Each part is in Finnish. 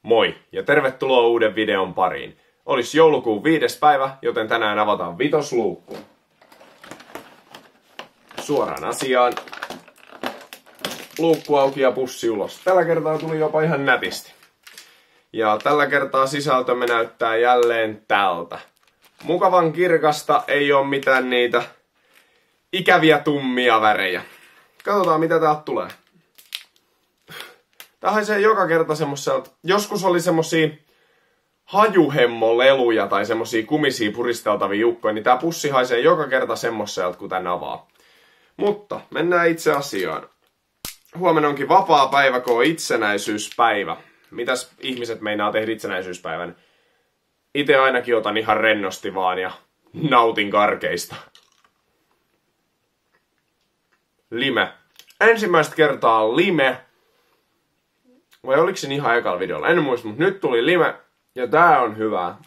Moi ja tervetuloa uuden videon pariin. Olisi joulukuun 5. päivä, joten tänään avataan vitosluukku. Suoraan asiaan. Luukku auki ja pussi ulos. Tällä kertaa tuli jopa ihan nätisti. Ja tällä kertaa sisältömme näyttää jälleen tältä. Mukavan kirkasta, ei oo mitään niitä ikäviä tummia värejä. Katsotaan mitä täältä tulee. Tää haisee joka kerta semmoselta. Joskus oli semmosia hajuhemmoleluja tai semmosia kumisia puristeltavia jukkoja, niin tää pussi haisee joka kerta semmoselta, kun tän avaa. Mutta mennään itse asiaan. Huomenna onkin vapaa päivä, kun on itsenäisyyspäivä. Mitäs ihmiset meinaa tehdä itsenäisyyspäivän? Itse ainakin otan ihan rennosti vaan ja nautin karkeista. Lime. Ensimmäistä kertaa lime. Vai oliko se ihan ekalla videolla? En muista, mutta nyt tuli lime. Ja tää on hyvää.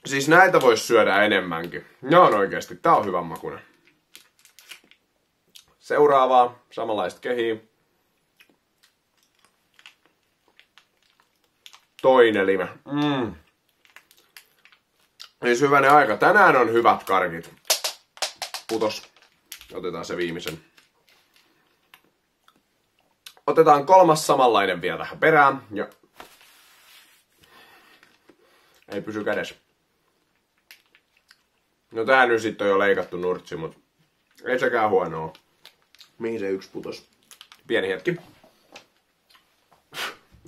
Siis näitä vois syödä enemmänkin. Ne on oikeesti. Tää on hyvän makuinen. Seuraavaa. Samanlaista kehiä. Toinen lime. Siis hyvänen aika. Tänään on hyvät karkit. Putos. Otetaan se viimeisen. Otetaan kolmas samanlainen vielä tähän perään. Ja ei pysy kädessä. No tää nyt sit on jo leikattu nurtsi, mut ei sekään huonoa. Mihin se yksi putos? Pieni hetki.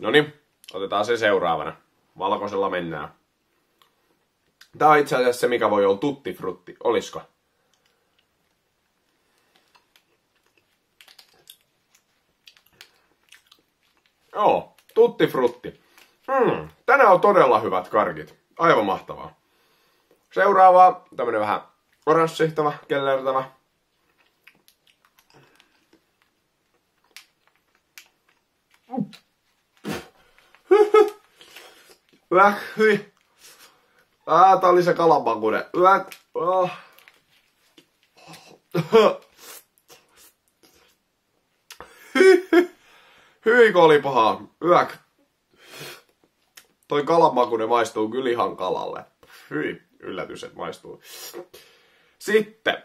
Noniin, otetaan se seuraavana. Valkoisella mennään. Tää on itse asiassa se, mikä voi olla tutti frutti. Olisko? Joo, tutti frutti. Tänään on todella hyvät karkit. Aivan mahtavaa. Seuraava, tämmönen vähän oranssihtava, kellertävä. Hyi. Tää oli se kalamakune. Hyi, kun oli pahaa. Toi kalamakune maistuu kyllä ihan kalalle. Hyi, yllätys, että maistuu. Sitten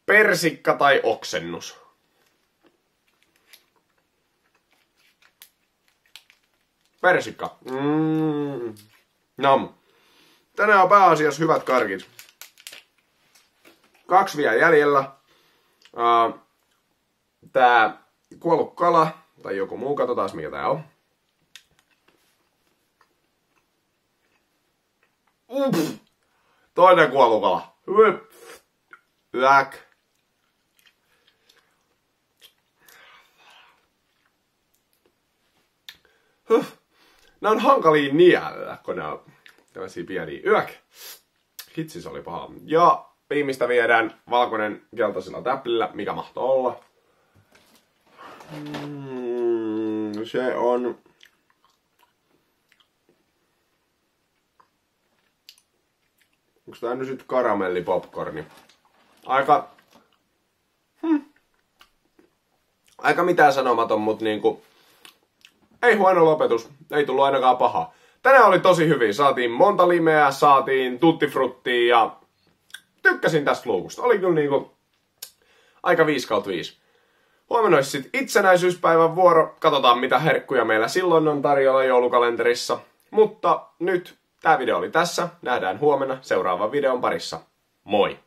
persikka tai oksennus. Persikka. Nam. Tänään on pääasiassa hyvät karkit. 2 vielä jäljellä. Tää kuollut kala. Tai joku muu, katsotaan mikä tää on. Toinen kuollut kala. Nää on hankalia niellä, kun nää on tällaisia pieniä. Hitsi, se oli paha. Ja viimeistä viedään valkoinen keltaisella täplillä, mikä mahtoo olla. Se on... Onks tää nyt sit karamellipopcorni? Aika mitään sanomaton, mut niinku... Ei huono lopetus. Ei tullut ainakaan pahaa. Tänään oli tosi hyvin. Saatiin monta limeä, saatiin tuttifruttia ja... Tykkäsin tästä luukusta. Oli kyllä niinku... Aika 5/5. Huomenna olisi sitten itsenäisyyspäivän vuoro. Katsotaan mitä herkkuja meillä silloin on tarjolla joulukalenterissa. Mutta nyt tää video oli tässä. Nähdään huomenna seuraavan videon parissa. Moi!